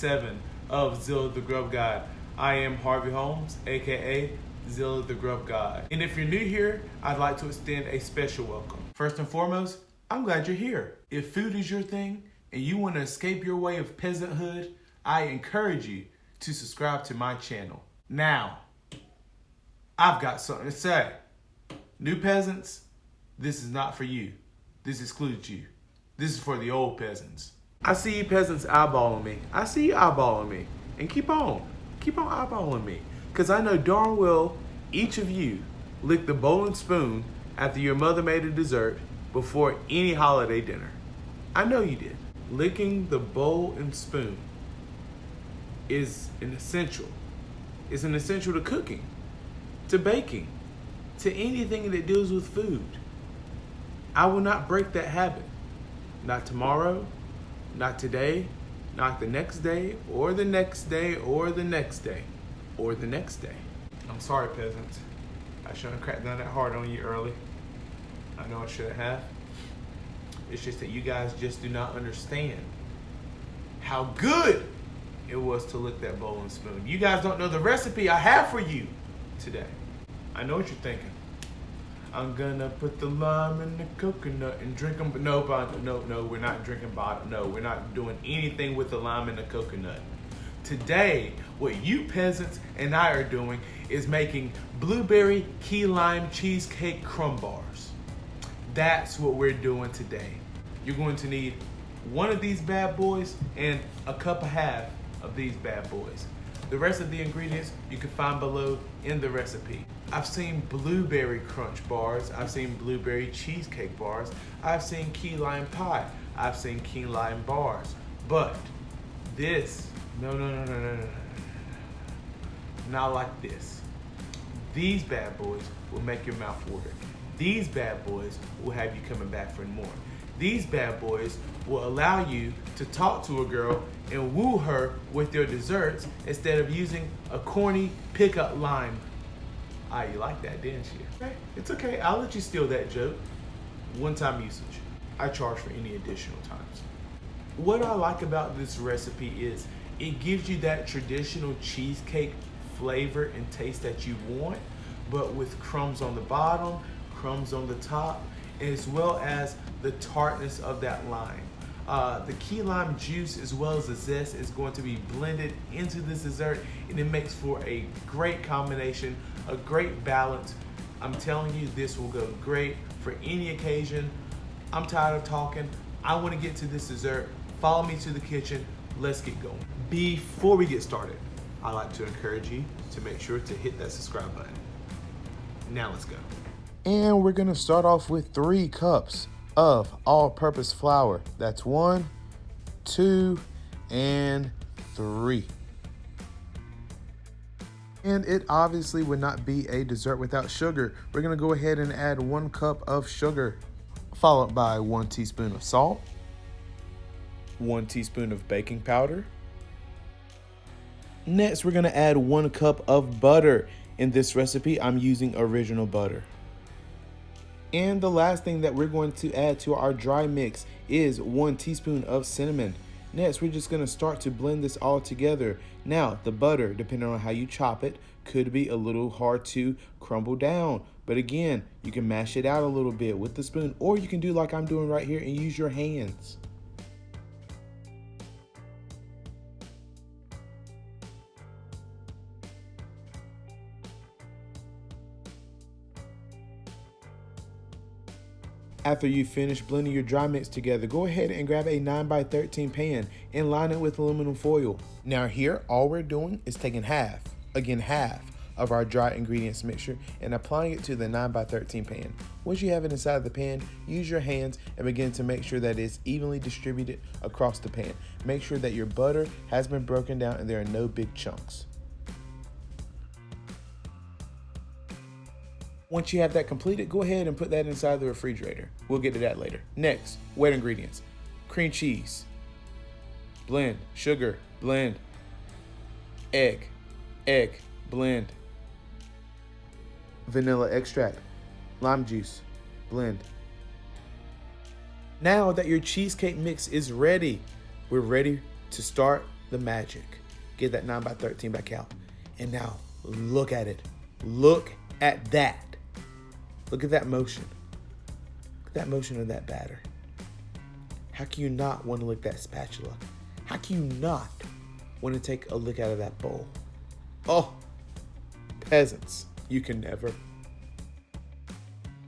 7 of Zilla the Grub Guide. I am Harvey Holmes, aka Zilla the Grub Guide. And if you're new here, I'd like to extend a special welcome. First and foremost, I'm glad you're here. If food is your thing and you want to escape your way of peasanthood, I encourage you to subscribe to my channel. Now, I've got something to say. New peasants, this is not for you. This excludes you. This is for the old peasants. I see you peasants eyeballing me. I see you eyeballing me. And keep on eyeballing me. Because I know darn well each of you licked the bowl and spoon after your mother made a dessert before any holiday dinner. I know you did. Licking the bowl and spoon is an essential. It's an essential to cooking, to baking, to anything that deals with food. I will not break that habit. Not tomorrow, not today, not the next day, or the next day, or the next day, or the next day. I'm sorry, peasants. I shouldn't have cracked down that hard on you early. I know I should have. It's just that you guys just do not understand how good it was to lick that bowl and spoon. You guys don't know the recipe I have for you today. I know what you're thinking. I'm gonna put the lime in the coconut and drink them, but no, we're not drinking bottom. No, we're not doing anything with the lime and the coconut. Today, what you peasants and I are doing is making blueberry key lime cheesecake crumb bars. That's what we're doing today. You're going to need one of these bad boys and a cup and a half of these bad boys. The rest of the ingredients you can find below in the recipe. I've seen blueberry crunch bars. I've seen blueberry cheesecake bars. I've seen key lime pie. I've seen key lime bars. But this, no. Not like this. These bad boys will make your mouth water. These bad boys will have you coming back for more. These bad boys will allow you to talk to a girl and woo her with your desserts instead of using a corny pickup line. Ah, you like that, didn't you? Okay, it's okay. I'll let you steal that joke. One-time usage. I charge for any additional times. What I like about this recipe is it gives you that traditional cheesecake flavor and taste that you want, but with crumbs on the bottom, crumbs on the top, as well as the tartness of that lime. The key lime juice as well as the zest is going to be blended into this dessert, and it makes for a great combination, a great balance. I'm telling you, this will go great for any occasion. I'm tired of talking. I want to get to this dessert. Follow me to the kitchen. Let's get going. Before we get started, I like to encourage you to make sure to hit that subscribe button. Now let's go. And we're gonna start off with 3 cups of all-purpose flour. That's 1, 2, and 3. And it obviously would not be a dessert without sugar. We're gonna go ahead and add 1 cup of sugar, followed by 1 teaspoon of salt, 1 teaspoon of baking powder. Next, we're gonna add 1 cup of butter. In this recipe, I'm using original butter. And the last thing that we're going to add to our dry mix is 1 teaspoon of cinnamon. Next, we're just going to start to blend this all together. Now, the butter, depending on how you chop it, could be a little hard to crumble down. But again, you can mash it out a little bit with the spoon, or you can do like I'm doing right here and use your hands. After you finish blending your dry mix together, go ahead and grab a 9x13 pan and line it with aluminum foil. Now here, all we're doing is taking half of our dry ingredients mixture and applying it to the 9x13 pan. Once you have it inside the pan, use your hands and begin to make sure that it's evenly distributed across the pan. Make sure that your butter has been broken down and there are no big chunks. Once you have that completed, go ahead and put that inside the refrigerator. We'll get to that later. Next, wet ingredients. Cream cheese, blend. Sugar, blend. Egg, blend. Vanilla extract, lime juice, blend. Now that your cheesecake mix is ready, we're ready to start the magic. Get that 9 by 13 back out. And now look at it. Look at that. Look at that motion. Look at that motion of that batter. How can you not want to lick that spatula? How can you not want to take a lick out of that bowl? Oh, peasants, you can never.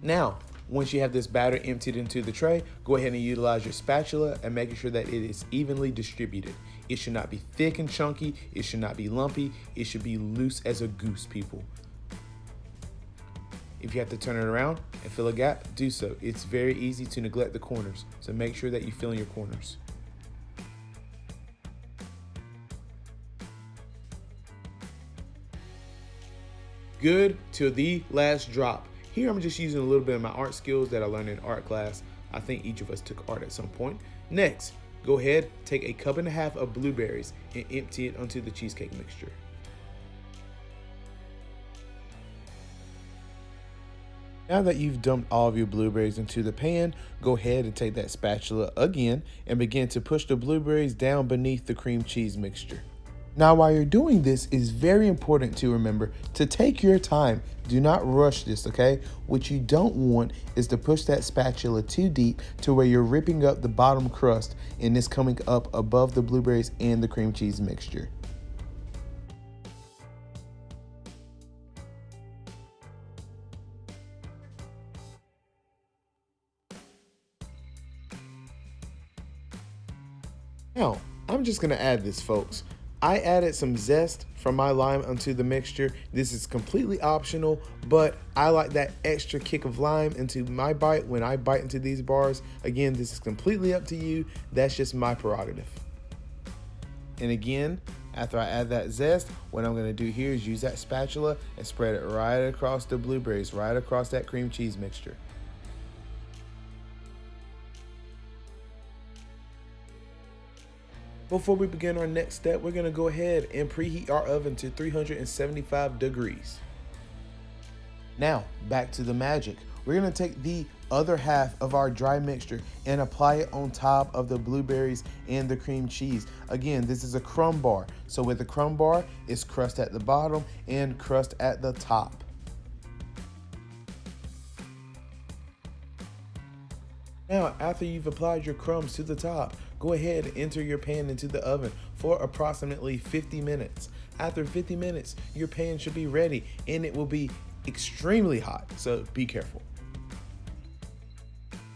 Now, once you have this batter emptied into the tray, go ahead and utilize your spatula and making sure that it is evenly distributed. It should not be thick and chunky. It should not be lumpy. It should be loose as a goose, people. If you have to turn it around and fill a gap, do so. It's very easy to neglect the corners, so make sure that you fill in your corners. Good till the last drop. Here I'm just using a little bit of my art skills that I learned in art class. I think each of us took art at some point. Next, go ahead, take a cup and a half of blueberries and empty it onto the cheesecake mixture. Now that you've dumped all of your blueberries into the pan, go ahead and take that spatula again and begin to push the blueberries down beneath the cream cheese mixture. Now, while you're doing this, it's very important to remember to take your time. Do not rush this, okay? What you don't want is to push that spatula too deep to where you're ripping up the bottom crust and it's coming up above the blueberries and the cream cheese mixture. Now, I'm just gonna add this, folks. I added some zest from my lime onto the mixture. This is completely optional, but I like that extra kick of lime into my bite when I bite into these bars. Again, this is completely up to you. That's just my prerogative. And again, after I add that zest, what I'm gonna do here is use that spatula and spread it right across the blueberries, right across that cream cheese mixture. Before we begin our next step, we're gonna go ahead and preheat our oven to 375 degrees. Now, back to the magic. We're gonna take the other half of our dry mixture and apply it on top of the blueberries and the cream cheese. Again, this is a crumb bar. So with the crumb bar, it's crust at the bottom and crust at the top. Now, after you've applied your crumbs to the top, go ahead and enter your pan into the oven for approximately 50 minutes. After 50 minutes, your pan should be ready and it will be extremely hot, so be careful.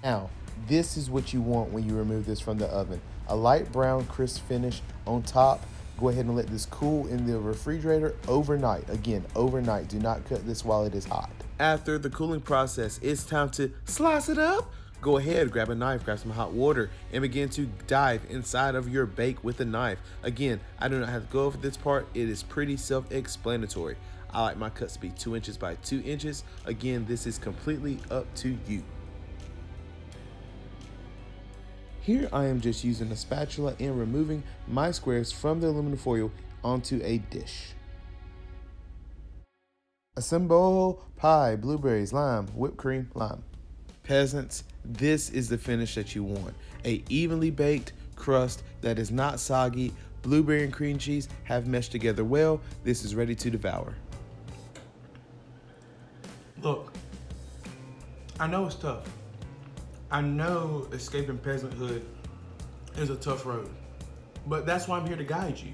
Now, this is what you want when you remove this from the oven. A light brown crisp finish on top. Go ahead and let this cool in the refrigerator overnight. Again, overnight. Do not cut this while it is hot. After the cooling process, it's time to slice it up. Go ahead, grab a knife, grab some hot water, and begin to dive inside of your bake with a knife. Again, I do not have to go over this part. It is pretty self-explanatory. I like my cuts to be 2 inches by 2 inches. Again, this is completely up to you. Here I am just using a spatula and removing my squares from the aluminum foil onto a dish. Assemble pie, blueberries, lime, whipped cream, lime. Peasants, this is the finish that you want. A evenly baked crust that is not soggy. Blueberry and cream cheese have meshed together well. This is ready to devour. Look, I know it's tough. I know escaping peasanthood is a tough road, but that's why I'm here to guide you.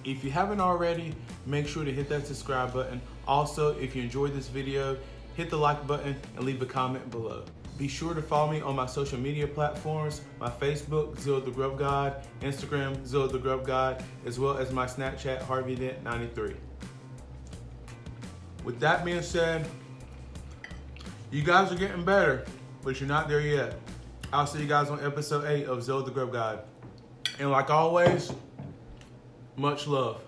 If you haven't already, make sure to hit that subscribe button. Also, if you enjoyed this video, hit the like button and leave a comment below. Be sure to follow me on my social media platforms, my Facebook, Zilla the Grub God, Instagram, Zilla the Grub God, as well as my Snapchat, HarveyDent93. With that being said, you guys are getting better, but you're not there yet. I'll see you guys on episode 8 of Zilla the Grub God. And like always, much love.